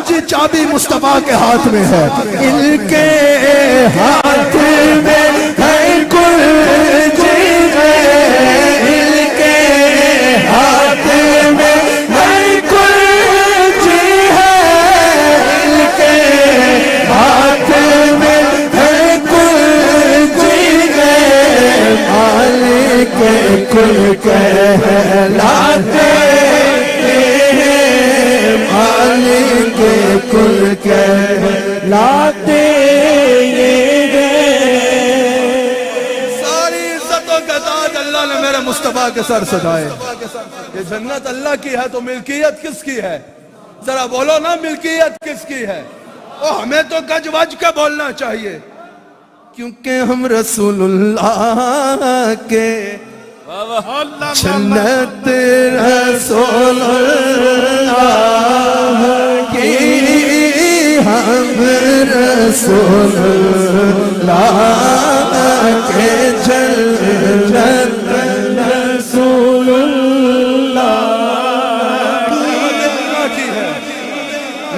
کچی چابی مصطفیٰ کے ہاتھ میں ہے، ان کے ہاتھ میں ہے کلچی ان کے ہاتھ میں ہے کلچی ان کے ہاتھ میں ہے کلچی مالک کل کہلاتے مالک کل کہلاتے ساری عزتوں کے تاج اللہ نے میرے مصطفیٰ کے سر سجائے۔ یہ جنت اللہ کی ہے تو ملکیت کس کی ہے؟ ذرا بولو نا، ملکیت کس کی ہے؟ ہمیں تو گج وج کے بولنا چاہیے، کیونکہ ہم رسول اللہ کے جنت رسول اللہ کی، ہم رسول اللہ کے جنت رسول اللہ کی ہے،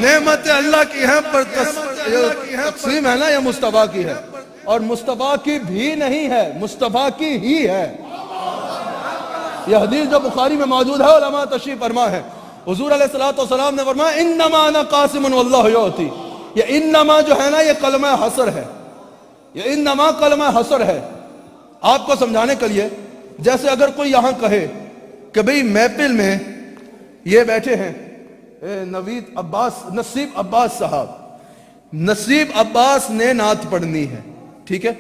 نعمت اللہ کی ہے، پر تقسیم ہے نا یہ مصطفیٰ کی ہے، اور مصطفیٰ کی بھی نہیں ہے، مصطفیٰ کی ہی ہے۔ یہ حدیث جو بخاری میں موجود ہے، علماء تشریح فرما ہے، حضور علیہ السلام نے فرمایا انما انا قاسم واللہ یعطی۔ یہ انما جو ہے نا، یہ کلمہ حصر ہے، یہ انما کلمہ حصر ہے۔ آپ کو سمجھانے کے لیے، جیسے اگر کوئی یہاں کہے کہ بھئی محفل میں یہ بیٹھے ہیں نصیب عباس صاحب، نصیب عباس نے نعت پڑھنی ہے، ٹھیک ہے،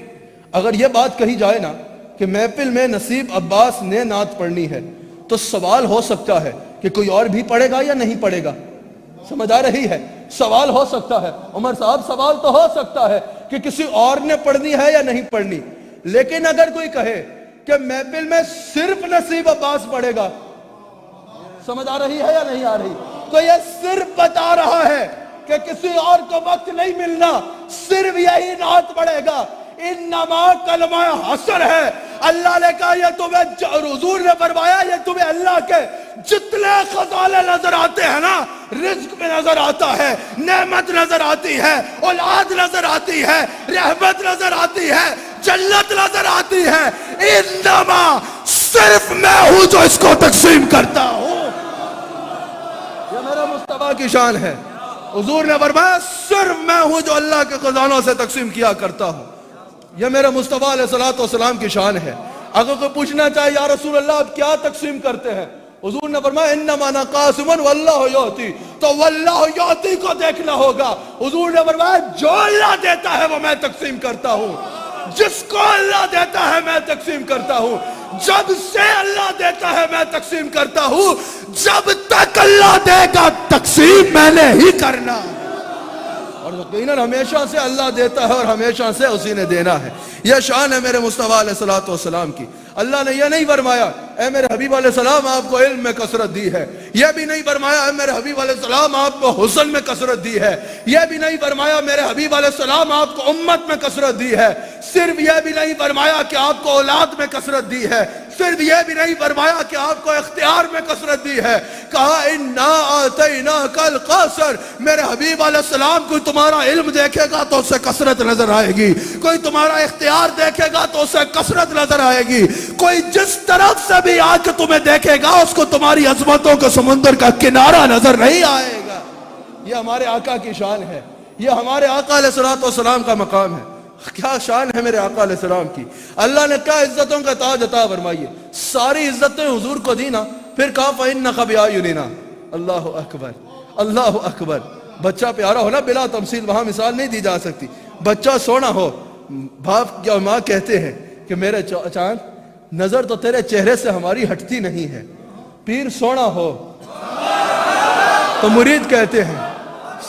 اگر یہ بات کہی جائے نا کہ محفل میں نصیب عباس نے نعت پڑھنی ہے، تو سوال ہو سکتا ہے کہ کوئی اور بھی پڑھے گا یا نہیں پڑھے گا؟ سمجھ آ رہی ہے؟ سوال ہو سکتا ہے، عمر صاحب سوال تو ہو سکتا ہے کہ کسی اور نے پڑھنی ہے یا نہیں پڑھنی، لیکن اگر کوئی کہے کہ محفل میں صرف نصیب عباس پڑھے گا، سمجھ آ رہی ہے یا نہیں آ رہی؟ تو یہ صرف بتا رہا ہے کہ کسی اور کو وقت نہیں ملنا، صرف یہی نعت پڑھے گا۔ انما کلمہ حصر ہے، اللہ نے کہا یہ تمہیں، حضور نے فرمایا یہ تمہیں اللہ کے جتنے خزانے نظر آتے ہیں نا، رزق میں نظر آتا ہے، نعمت نظر آتی ہے، اولاد نظر آتی ہے، رحمت نظر آتی ہے، جنت نظر آتی ہے، انما صرف میں ہوں جو اس کو تقسیم کرتا ہوں۔ یہ میرا مصطفیٰ کی شان ہے، حضور نے فرمایا صرف میں ہوں جو اللہ کے خزانوں سے تقسیم کیا کرتا ہوں۔ یہ میرے مصطفیٰ علیہ السلام کی شان ہے۔ اگر کوئی پوچھنا چاہے یا رسول اللہ آپ کیا تقسیم کرتے ہیں، حضور نے فرمایا انما انا قاسم واللہ یعطی، تو واللہ یعطی کو دیکھنا ہوگا۔ حضور نے فرمایا جو اللہ دیتا ہے وہ میں تقسیم کرتا ہوں، جس کو اللہ دیتا ہے میں تقسیم کرتا ہوں، جب سے اللہ دیتا ہے میں تقسیم کرتا ہوں، جب تک اللہ دے گا تقسیم میں نے ہی کرنا، اور یقیناً ہمیشہ سے اللہ دیتا ہے اور ہمیشہ سے اسی نے دینا ہے۔ یہ شان ہے میرے مصطفیٰ علیہ السلام کی۔ اللہ نے یہ نہیں فرمایا اے میرے حبیب علیہ السلام آپ کو علم میں کثرت دی ہے، یہ بھی نہیں فرمایا اے میرے حبیب علیہ السلام آپ کو حسن میں کثرت دی ہے، یہ بھی نہیں فرمایا میرے حبیب علیہ السلام آپ کو امت میں کثرت دی ہے، صرف یہ بھی نہیں فرمایا کہ آپ کو اولاد میں کثرت دی ہے، صرف یہ بھی نہیں فرمایا کہ آپ کو اختیار میں کثرت دی ہے، کہا انا اعطیناک الکوثر۔ میرے حبیب علیہ السلام کوئی تمہارا علم دیکھے گا تو اسے کثرت نظر آئے گی، کوئی تمہارا اختیار دیکھے گا تو اسے کثرت نظر آئے گی، کوئی جس طرف سے بھی آ کے تمہیں دیکھے گا اس کو تمہاری عظمتوں کے سمندر کا کنارہ نظر نہیں آئے گا۔ یہ ہمارے آقا کی شان ہے، یہ ہمارے آقا علیہ السلام کا مقام ہے۔ کیا شان ہے میرے آقا علیہ السلام کی۔ اللہ نے کہا عزتوں کا تاج عطا فرمائیے، ساری عزتیں حضور کو دینا، پھر کہا فَإِنَّكَ بِأَعْيُنِنَا۔ اللہ اکبر، اللہ اکبر۔ بچہ پیارا ہو نا، بلا تمثیل وہاں مثال نہیں دی جا سکتی، بچہ سونا ہو، باپ یا ماں کہتے ہیں کہ میرے چاند نظر تو تیرے چہرے سے ہماری ہٹتی نہیں ہے، پیر سونا ہو تو مرید کہتے ہیں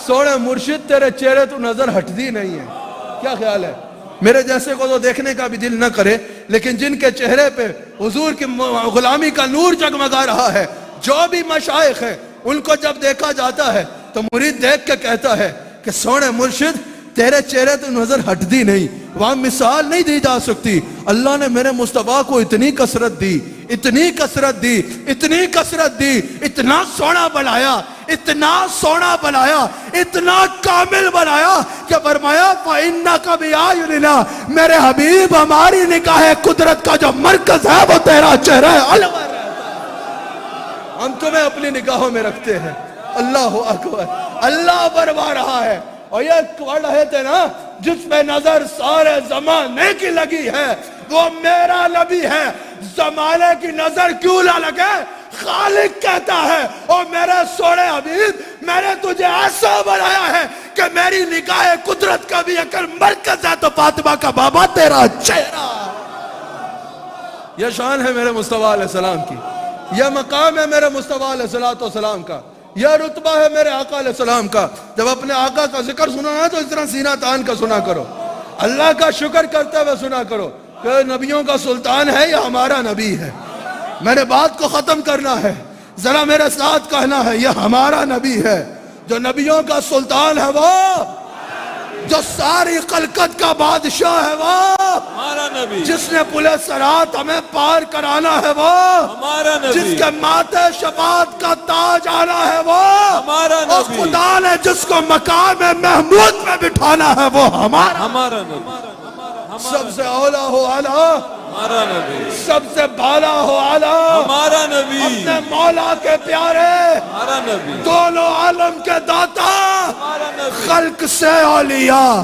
سونے مرشد تیرے چہرے تو نظر ہٹتی نہیں ہے۔ کیا خیال ہے؟ میرے جیسے کو تو دیکھنے کا بھی دل نہ کرے، لیکن جن کے چہرے پہ حضور کی غلامی کا نور جگمگا رہا ہے، جو بھی مشائخ ہیں ان کو جب دیکھا جاتا ہے تو مرید دیکھ کے کہتا ہے کہ سونے مرشد تیرے چہرے تو نظر ہٹتی نہیں، وہاں مثال نہیں دی جا سکتی۔ اللہ نے میرے مصطفیٰ کو اتنی کثرت دی، اتنی کثرت دی، اتنی کثرت دی، اتنا سونا بنایا، اتنا سونا بنایا، اتنا کامل بنایا کہ فرمایا فَإِنَّكَ بِأَعْيُنِنَا، میرے حبیب ہماری نگاہ قدرت کا جو مرکز ہے وہ تیرا چہرہ انور رہتا ہے، ہم تمہیں اپنی نگاہوں میں رکھتے ہیں۔ اللہ اکبر، اللہ بروا رہا ہے۔ اور یہ پڑھ رہے تھے نا، جس پہ نظر سارے زمانے کی لگی ہے وہ میرا نبی ہے، زمانے کی نظر کیوں نہ لگے، خالق کہتا ہے اور میرے سونے حبیب میں نے تجھے ایسا بنایا ہے کہ میری نگاہ قدرت کا بھی اگر مرکز ہے تو فاطمہ کا بابا تیرا چہرہ۔ یہ شان ہے میرے مصطفیٰ علیہ السلام کی، یہ مقام ہے میرے مصطفیٰ علیہ السلام کا، یہ رتبہ ہے میرے آقا علیہ السلام کا۔ جب اپنے آقا کا ذکر سنا ہے تو اس طرح سینہ تان کا سنا کرو، اللہ کا شکر کرتے ہوئے سنا کرو کہ نبیوں کا سلطان ہے، یہ ہمارا نبی ہے۔ میں نے بات کو ختم کرنا ہے، ذرا میرے ساتھ کہنا ہے، یہ ہمارا نبی ہے، جو نبیوں کا سلطان ہے، وہ جو ساری خلقت کا بادشاہ ہے، وہ ہمارا نبی، جس نے پلے صراط ہمیں پار کرانا ہے، وہ ہمارا نبی، جس کے ماتھے شفاعت کا تاج آنا ہے، وہ ہمارا اور نبی، خدا نے جس کو مقام محمود میں بٹھانا ہے وہ ہمارا نبی، سب سے اولا ہو اعلیٰ، ہمارا نبی، سب سے بالا ہو اعلیٰ، ہمارا نبی، اپنے مولا کے پیارے، ہمارا نبی، دونوں عالم کے داتا، ہمارا نبی، خلق سے اولیاء،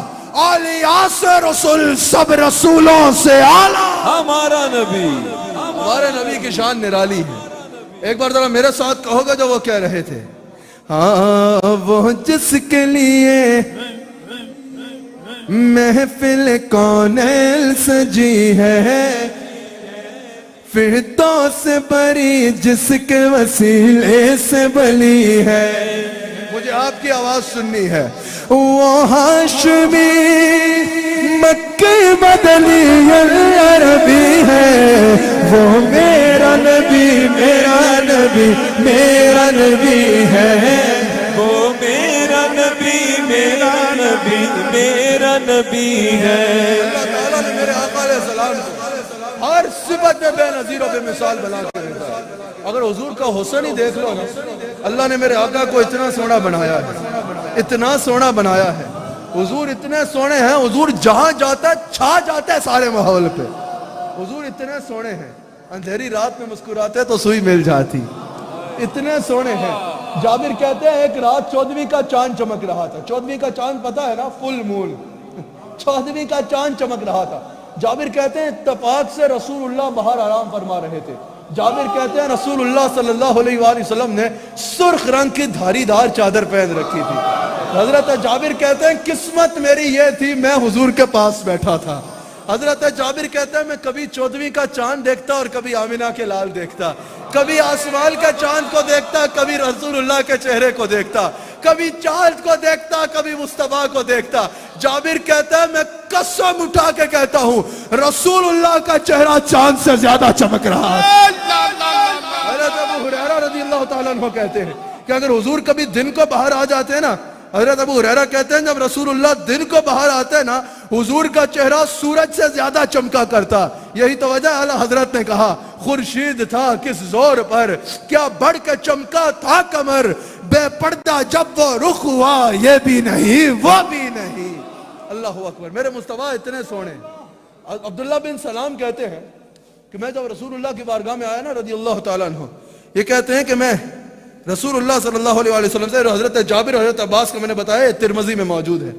اولیاء سے رسول، سب رسولوں سے اعلیٰ، ہمارا نبی، ہمارے نبی کی شان نرالی ہے۔ ایک بار ذرا میرے ساتھ کہو گے جو وہ کہہ رہے تھے، ہاں وہ جس کے لیے محفل کونین سجی ہے، فردوس بری جس کے وسیلے سے بلی ہے۔ مجھے آپ کی آواز سننی ہے، وہ ہاشمی مکی مدنی عربی ہے، وہ میرا نبی میرا نبی میرا نبی ہے، وہ میرا نبی میرا نبی میرا نبی ہے۔ اللہ تعالیٰ نے میرے آقا علیہ السلام کو ہر صفت میں بے نظیر و بے مثال بنا کے رکھا ہے۔ اگر حضور کا حسن ہی دیکھ لو نا، اللہ نے میرے آقا کو اتنا سونا بنایا ہے، اتنا سونا بنایا ہے۔ حضور اتنے سونے ہیں، حضور جہاں جاتا ہے چھا جاتا ہے سارے ماحول پہ۔ حضور اتنے سونے ہیں، اندھیری رات میں مسکراتے تو سوئی مل جاتی، اتنے سونے ہیں۔ جابر کہتے ہیں ایک رات 14ویں کا چاند چمک رہا تھا، 14ویں کا چاند پتہ ہے نا، فل مون، 14ویں کا چاند چمک رہا تھا۔ جابر کہتے ہیں اتفاق سے رسول اللہ باہر آرام فرما رہے تھے۔ جابر کہتے ہیں رسول اللہ صلی اللہ علیہ وآلہ وسلم نے سرخ رنگ کی دھاری دار چادر پہن رکھی تھی۔ حضرت جابر کہتے ہیں قسمت میری یہ تھی میں حضور کے پاس بیٹھا تھا۔ حضرت جابر کہتے ہیں میں کبھی 14ویں کا چاند دیکھتا اور کبھی آمنہ کے لال دیکھتا، کبھی آسمان کے چاند کو دیکھتا، کبھی رسول اللہ کے چہرے کو دیکھتا، کبھی چاند کو دیکھتا، کبھی مصطفیٰ کو دیکھتا۔ جابر کہتا ہے میں قسم اٹھا کے کہتا ہوں رسول اللہ کا چہرہ چاند سے زیادہ چمک رہا ہے۔ حضرت ابو ہریرہ رضی اللہ تعالیٰ عنہ کہتے ہیں کہ اگر حضور کبھی دن کو باہر آ جاتے ہیں نا، حضرت ابو ہریرہ کہتے ہیں جب رسول اللہ دن کو باہر آتے ہیں نا، حضور کا چہرہ سورج سے زیادہ چمکا کرتا۔ یہی تو وجہ اعلیٰ حضرت نے کہا خورشید تھا کس زور پر، کیا بڑھ کے چمکا تھا کمر، بے پردہ جب وہ رخ ہوا یہ بھی نہیں وہ بھی نہیں۔ اللہ اکبر، میرے مصطفیٰ اتنے سونے۔ عبداللہ بن سلام کہتے ہیں کہ میں جب رسول اللہ کی بارگاہ میں آیا نا رضی اللہ تعالیٰ عنہ، یہ کہتے ہیں کہ میں رسول اللہ صلی اللہ علیہ وسلم سے حضرت جابر حضرت عباس کا میں نے بتایا ترمذی میں موجود ہے۔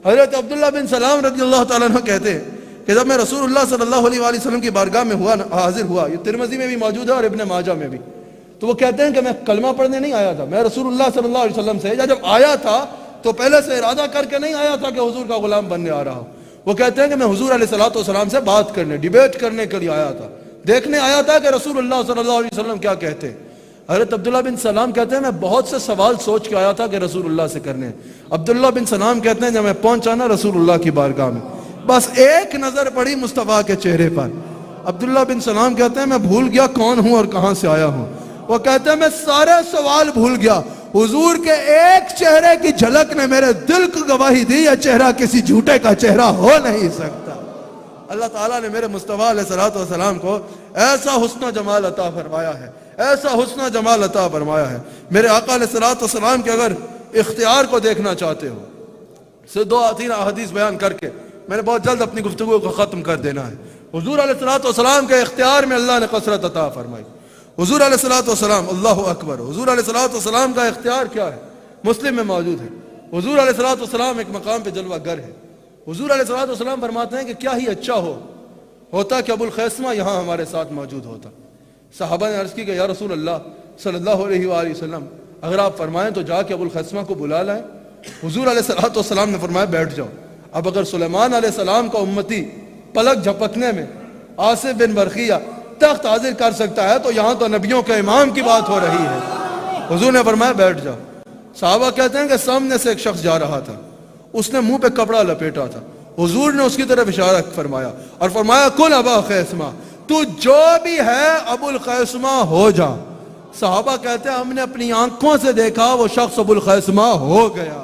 حضرت عبداللہ بن سلام رضی اللہ تعالیٰ عنہ کہتے ہیں کہ جب میں رسول اللہ صلی اللہ علیہ وسلم کی بارگاہ میں حاضر ہوا، یہ ترمذی میں بھی موجود ہے اور ابن ماجہ میں بھی، تو وہ کہتے ہیں کہ میں کلمہ پڑھنے نہیں آیا تھا، میں رسول اللہ صلی اللہ علیہ وسلم سے جب آیا تھا تو پہلے سے ارادہ کر کے نہیں آیا تھا کہ حضور کا غلام بننے آ رہا ہوں۔ وہ کہتے ہیں کہ میں حضور علیہ السلام سے بات کرنے، ڈیبیٹ کرنے کے لیے آیا تھا، دیکھنے آیا تھا کہ رسول اللہ صلی اللہ علیہ وسلم کیا کہتے ہیں۔ حضرت عبداللہ بن سلام کہتے ہیں میں بہت سے سوال سوچ کے آیا تھا کہ رسول اللہ سے کرنے۔ عبداللہ بن سلام کہتے ہیں جب میں پہنچا نا رسول اللہ کی بارگاہ میں، بس ایک نظر پڑی مصطفیٰ کے چہرے پر۔ عبداللہ بن سلام کہتے ہیں میں بھول گیا کون ہوں اور کہاں سے آیا ہوں۔ وہ کہتے ہیں میں سارے سوال بھول گیا، حضور کے ایک چہرے کی جھلک نے میرے دل کو گواہی دی یہ چہرہ کسی جھوٹے کا چہرہ ہو نہیں سکتا۔ اللہ تعالیٰ نے میرے مصطفیٰ علیہ السلام کو ایسا حسن و جمال عطا فرمایا ہے، ایسا حسن و جمال عطا فرمایا ہے۔ میرے آقا علیہ الصلوۃ والسلام کے اگر اختیار کو دیکھنا چاہتے ہو، سے 2-3 احادیث بیان کر کے میں نے بہت جلد اپنی گفتگو کو ختم کر دینا ہے۔ حضور علیہ الصلوۃ والسلام کے اختیار میں اللہ نے کثرت عطا فرمائی۔ حضور علیہ الصلوۃ والسلام، اللہ اکبر، حضور علیہ الصلوۃ والسلام کا اختیار کیا ہے؟ مسلم میں موجود ہے۔ حضور علیہ الصلوۃ والسلام ایک مقام پہ جلوہ گر ہے۔ حضور علیہ الصلوۃ والسلام فرماتے ہیں کہ کیا ہی اچھا ہوتا کہ ابو الخیثمہ یہاں ہمارے ساتھ موجود ہوتا۔ صحابہ نے عرض کی کہ یا رسول اللہ صلی اللہ علیہ وآلہ وسلم، اگر آپ فرمائیں تو جا کے ابو الخیثمہ کو بلا لائیں۔ حضور علیہ الصلوۃ والسلام نے فرمایا بیٹھ جاؤ۔ اب اگر سلیمان علیہ السلام کا امتی پلک جھپکنے میں آصف بن برقیہ تخت حاضر کر سکتا ہے تو یہاں تو نبیوں کے امام کی بات ہو رہی ہے۔ حضور نے فرمایا بیٹھ جاؤ۔ صحابہ کہتے ہیں کہ سامنے سے ایک شخص جا رہا تھا، اس نے منہ پہ کپڑا لپیٹا تھا۔ حضور نے اس کی طرف اشارہ فرمایا اور فرمایا کن ابا خیثمہ، تو جو بھی ہے ابو الخیثمہ ہو جا۔ صحابہ کہتے ہیں ہم نے اپنی آنکھوں سے دیکھا وہ شخص ابو الخیثمہ ہو گیا۔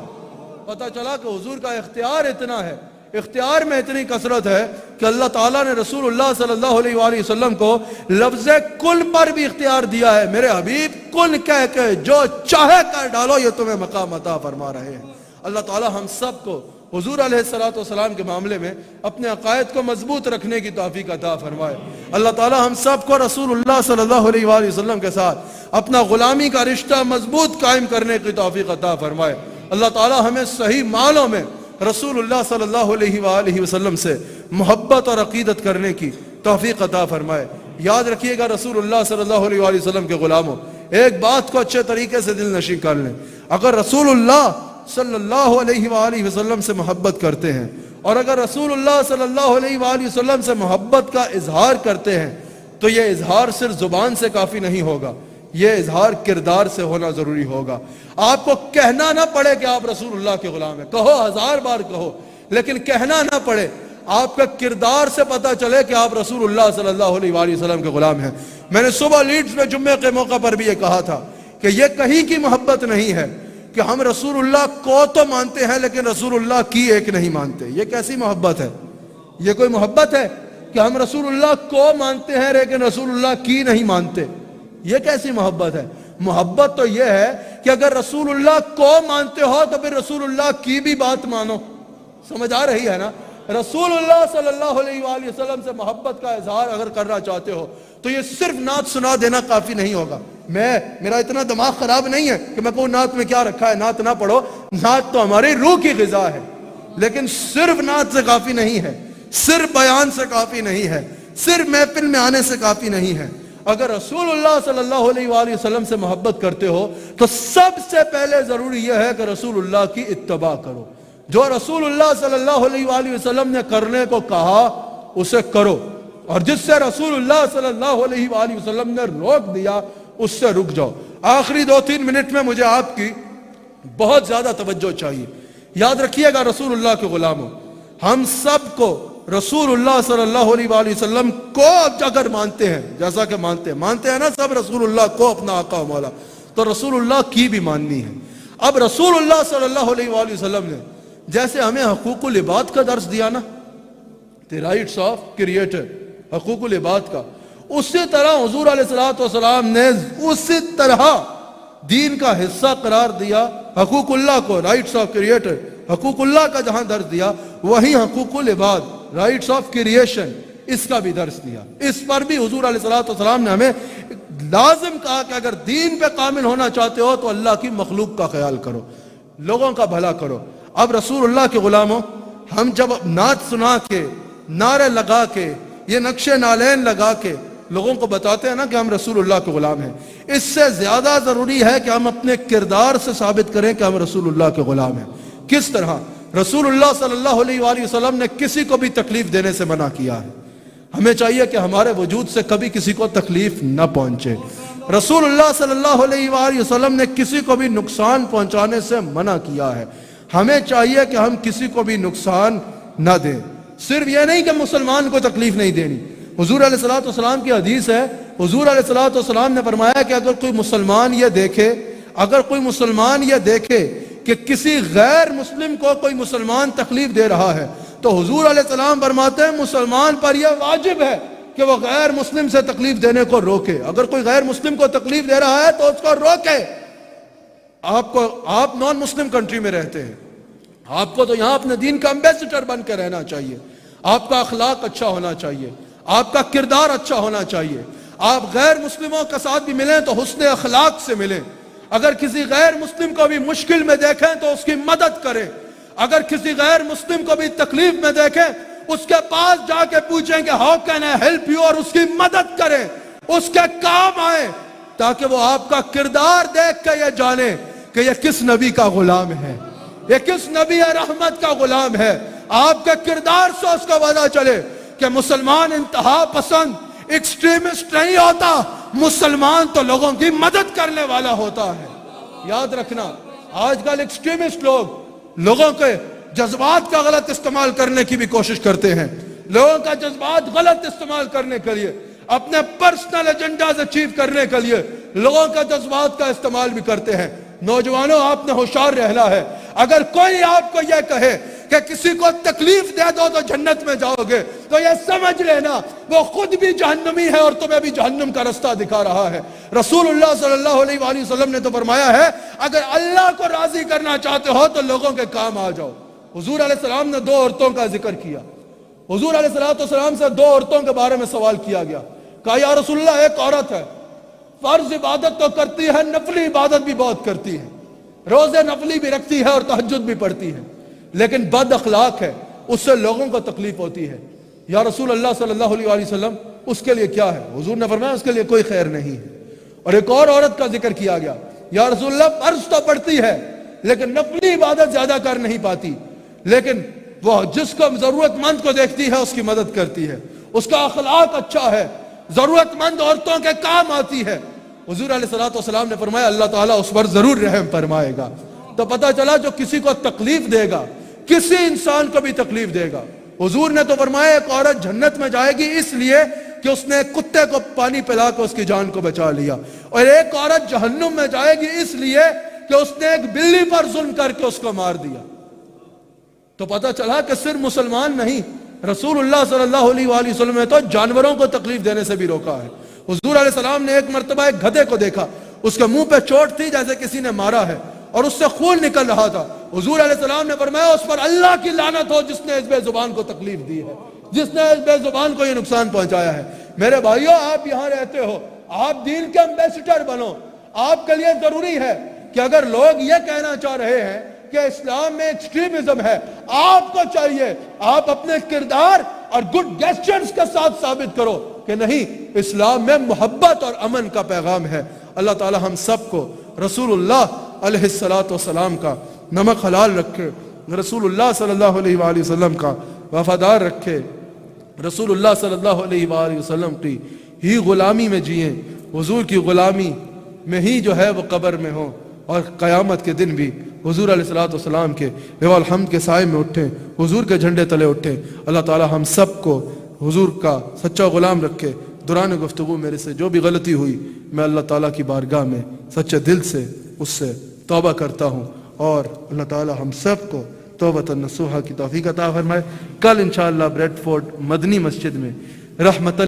پتہ چلا کہ حضور کا اختیار اتنا ہے، اختیار میں اتنی کثرت ہے کہ اللہ تعالیٰ نے رسول اللہ صلی اللہ علیہ وآلہ وسلم کو لفظ کن پر بھی اختیار دیا ہے۔ میرے حبیب کن کہہ کے جو چاہے کر ڈالو، یہ تمہیں مقام عطا فرما رہے ہیں۔ اللہ تعالیٰ ہم سب کو حضور علیہ السلام کے معاملے میں اپنے عقائد کو مضبوط رکھنے کی توفیق عطا فرمائے۔ اللہ تعالیٰ ہم سب کو رسول اللہ صلی اللہ علیہ وآلہ وسلم کے ساتھ اپنا غلامی کا رشتہ مضبوط قائم کرنے کی توفیق عطا فرمائے۔ اللہ تعالیٰ ہمیں صحیح معنوں میں رسول اللہ صلی اللہ علیہ وآلہ وسلم سے محبت اور عقیدت کرنے کی توفیق عطا فرمائے۔ یاد رکھیے گا رسول اللہ صلی اللہ علیہ وآلہ وسلم کے غلاموں، ایک بات کو اچھے طریقے سے دل نشین کر لیں، اگر رسول اللہ صلی اللہ علیہ وآلہ وسلم سے محبت کرتے ہیں اور اگر رسول اللہ صلی اللہ علیہ وآلہ وسلم سے محبت کا اظہار کرتے ہیں تو یہ اظہار صرف زبان سے کافی نہیں ہوگا، یہ اظہار کردار سے ہونا ضروری ہوگا۔ آپ کو کہنا نہ پڑے کہ آپ رسول اللہ کے غلام ہیں، کہو 1000 بار کہو، لیکن کہنا نہ پڑے، آپ کا کردار سے پتہ چلے کہ آپ رسول اللہ صلی اللہ علیہ وآلہ وسلم کے غلام ہیں۔ میں نے صبح لیڈز میں جمعے کے موقع پر بھی یہ کہا تھا کہ یہ کہیں کی محبت نہیں ہے کہ ہم رسول اللہ کو تو مانتے ہیں لیکن رسول اللہ کی ایک نہیں مانتے۔ یہ کیسی محبت ہے؟ یہ کوئی محبت ہے کہ ہم رسول اللہ کو مانتے ہیں لیکن رسول اللہ کی نہیں مانتے؟ یہ کیسی محبت ہے؟ محبت تو یہ ہے کہ اگر رسول اللہ کو مانتے ہو تو پھر رسول اللہ کی بھی بات مانو۔ سمجھ آ رہی ہے نا؟ رسول اللہ صلی اللہ علیہ وآلہ وسلم سے محبت کا اظہار اگر کرنا چاہتے ہو تو یہ صرف نعت سنا دینا کافی نہیں ہوگا۔ میرا اتنا دماغ خراب نہیں ہے کہ میں کہوں نعت میں کیا رکھا ہے، نعت نہ پڑھو، نعت تو ہماری روح کی غذا ہے، لیکن صرف نعت سے کافی نہیں ہے، صرف بیان سے کافی نہیں ہے، صرف محفل میں آنے سے کافی نہیں ہے۔ اگر رسول اللہ صلی اللہ علیہ وآلہ وسلم سے محبت کرتے ہو تو سب سے پہلے ضروری یہ ہے کہ رسول اللہ کی اتباع کرو۔ جو رسول اللہ صلی اللہ علیہ وآلہ وسلم نے کرنے کو کہا اسے کرو، اور جس سے رسول اللہ صلی اللہ علیہ وآلہ وسلم نے روک دیا اس سے رک جاؤ۔ آخری 2-3 منٹ میں مجھے آپ کی بہت زیادہ توجہ چاہیے۔ یاد رکھیے گا رسول اللہ کے غلاموں، ہم سب کو رسول اللہ صلی اللہ علیہ وآلہ وسلم کو اگر مانتے ہیں، جیسا کہ مانتے ہیں نا سب رسول اللہ کو اپنا آقا و مولا، تو رسول اللہ کی بھی ماننی ہے۔ اب رسول اللہ صلی اللہ علیہ وآلہ وسلم نے جیسے ہمیں حقوق العباد کا درس دیا نا، the rights of creator، حقوق العباد کا، اسی طرح حضور علیہ السلام نے اسی طرح دین کا حصہ قرار دیا حقوق اللہ کو، رائٹس آف کریٹر، حقوق اللہ کا جہاں درس دیا وہیں حقوق العباد، رائٹس آف کریشن، اس کا بھی درس دیا۔ اس پر بھی حضور علیہ السلام نے ہمیں لازم کہا کہ اگر دین پہ کامل ہونا چاہتے ہو تو اللہ کی مخلوق کا خیال کرو، لوگوں کا بھلا کرو۔ اب رسول اللہ کے غلاموں، ہم جب نعت سنا کے، نعرے لگا کے، یہ نقش نالین لگا کے لوگوں کو بتاتے ہیں نا کہ ہم رسول اللہ کے غلام ہیں، اس سے زیادہ ضروری ہے کہ ہم اپنے کردار سے ثابت کریں کہ ہم رسول اللہ کے غلام ہیں۔ کس طرح؟ رسول اللہ صلی اللہ علیہ وآلہ وسلم نے کسی کو بھی تکلیف دینے سے منع کیا ہے۔ ہمیں چاہیے کہ ہمارے وجود سے کبھی کسی کو تکلیف نہ پہنچے۔ رسول اللہ صلی اللہ علیہ وآلہ وسلم نے کسی کو بھی نقصان پہنچانے سے منع کیا ہے۔ ہمیں چاہیے کہ ہم کسی کو بھی نقصان نہ دیں۔ صرف یہ نہیں کہ مسلمان کو تکلیف نہیں دینی، حضور علیہ السلام کی حدیث ہے، حضور علیہ السلام نے فرمایا کہ اگر کوئی مسلمان یہ دیکھے کہ کسی غیر مسلم کو کوئی مسلمان تکلیف دے رہا ہے تو حضور علیہ السلام فرماتے ہیں مسلمان پر یہ واجب ہے کہ وہ غیر مسلم سے تکلیف دینے کو روکے. اگر کوئی غیر مسلم کو تکلیف دے رہا ہے تو اس کو روکے. آپ نان مسلم کنٹری میں رہتے ہیں, آپ کو تو یہاں اپنے دین کا امبیسڈر بن کے رہنا چاہیے. آپ کا اخلاق اچھا ہونا چاہیے, آپ کا کردار اچھا ہونا چاہیے. آپ غیر مسلموں کے ساتھ بھی ملیں تو حسن اخلاق سے ملیں. اگر کسی غیر مسلم کو بھی مشکل میں دیکھیں تو اس کی مدد کریں. اگر کسی غیر مسلم کو بھی تکلیف میں دیکھیں, اس کے پاس جا کے پوچھیں کہ how can I help you, اور اس کی مدد کریں, اس کے کام آئیں, تاکہ وہ آپ کا کردار دیکھ کے یہ جانے کہ یہ کس نبی کا غلام ہے, یہ کس نبی رحمت کا غلام ہے. آپ کے کردار سے اس کو پتہ چلے کہ مسلمان انتہا پسند ایکسٹریمسٹ نہیں ہوتا, مسلمان تو لوگوں کی مدد کرنے والا ہوتا ہے. یاد رکھنا, آج کل ایکسٹریمسٹ لوگوں کے جذبات کا غلط استعمال کرنے کی بھی کوشش کرتے ہیں. لوگوں کا جذبات غلط استعمال کرنے کے لیے, اپنے پرسنل ایجنڈاز اچیو کرنے کے لیے لوگوں کا جذبات کا استعمال بھی کرتے ہیں. نوجوانوں, آپ نے ہوشیار رہنا ہے. اگر کوئی آپ کو یہ کہے کہ کسی کو تکلیف دے دو تو جنت میں جاؤ گے, تو یہ سمجھ لینا وہ خود بھی جہنمی ہے اور تمہیں بھی جہنم کا رستہ دکھا رہا ہے. رسول اللہ صلی اللہ علیہ وآلہ وسلم نے تو فرمایا ہے, اگر اللہ کو راضی کرنا چاہتے ہو تو لوگوں کے کام آ جاؤ. حضور علیہ السلام نے 2 عورتوں کا ذکر کیا. حضور علیہ السلام سے 2 عورتوں کے بارے میں سوال کیا گیا. کہا یا رسول اللہ, ایک عورت ہے, فرض عبادت تو کرتی ہے, نفلی عبادت بھی بہت کرتی ہے, روزے نفلی بھی رکھتی ہے اور تہجد بھی پڑھتی ہے, لیکن بد اخلاق ہے, اس سے لوگوں کو تکلیف ہوتی ہے. یا رسول اللہ صلی اللہ علیہ وآلہ وسلم, اس کے لیے کیا ہے؟ حضور نے فرمایا اس کے لیے کوئی خیر نہیں ہے. اور ایک اور عورت کا ذکر کیا گیا. یا رسول اللہ, فرض تو پڑھتی ہے لیکن نفلی عبادت زیادہ کر نہیں پاتی, لیکن وہ جس کو ضرورت مند کو دیکھتی ہے اس کی مدد کرتی ہے, اس کا اخلاق اچھا ہے, ضرورت مند عورتوں کے کام آتی ہے. حضور علیہ السلام نے فرمایا اللہ تعالیٰ اس پر ضرور رحم فرمائے گا. تو پتہ چلا جو کسی کو تکلیف دے گا, کسی انسان کو بھی تکلیف دے گا, حضور نے تو فرمایا ایک عورت جنت میں جائے گی اس لیے کہ اس نے ایک کتے کو پانی پلا کے اس کی جان کو بچا لیا, اور ایک عورت جہنم میں جائے گی اس لیے کہ اس نے ایک بلی پر ظلم کر کے اس کو مار دیا. تو پتہ چلا کہ صرف مسلمان نہیں, رسول اللہ صلی اللہ علیہ وآلہ وسلم نے تو جانوروں کو تکلیف دینے سے بھی روکا ہے. حضور علیہ السلام نے ایک مرتبہ ایک گدھے کو دیکھا, اس کے منہ پہ چوٹ تھی جیسے کسی نے مارا ہے اور اس سے خون نکل رہا تھا. حضور علیہ السلام نے فرمایا اس پر اللہ کی لعنت ہو جس نے اس بے زبان کو تکلیف دی ہے, جس نے اس بے زبان کو یہ نقصان پہنچایا ہے. میرے بھائیوں, آپ یہاں رہتے ہو, آپ دین کے امبیسڈر بنو. آپ کے لیے ضروری ہے کہ اگر لوگ یہ کہنا چاہ رہے ہیں کہ اسلام میں ایکسٹریمزم ہے, آپ کو چاہیے آپ اپنے کردار اور گڈ گیسچرز کے ساتھ ثابت کرو کہ نہیں, اسلام میں محبت اور امن کا پیغام ہے. اللہ تعالی ہم سب کو رسول اللہ علیہ السلام کا نمک حلال رکھے, رسول اللہ صلی اللہ علیہ وآلہ وسلم کا وفادار رکھے, رسول اللہ صلی اللہ علیہ وآلہ وسلم کی ہی غلامی میں جئیں, حضور کی غلامی میں ہی جو ہے وہ قبر میں ہو, اور قیامت کے دن بھی حضور علیہ السلام کے لواء الحمد کے سائے میں اٹھیں, حضور کے جھنڈے تلے اٹھیں. اللہ تعالی ہم سب کو حضور کا سچا غلام رکھے. دوران گفتگو میرے سے جو بھی غلطی ہوئی, میں اللہ تعالیٰ کی بارگاہ میں سچے دل سے اس سے توبہ کرتا ہوں, اور اللہ تعالیٰ ہم سب کو توبۃ نصوحہ کی توفیق عطا فرمائے. کل انشاءاللہ بریڈ فورڈ مدنی مسجد میں رحمت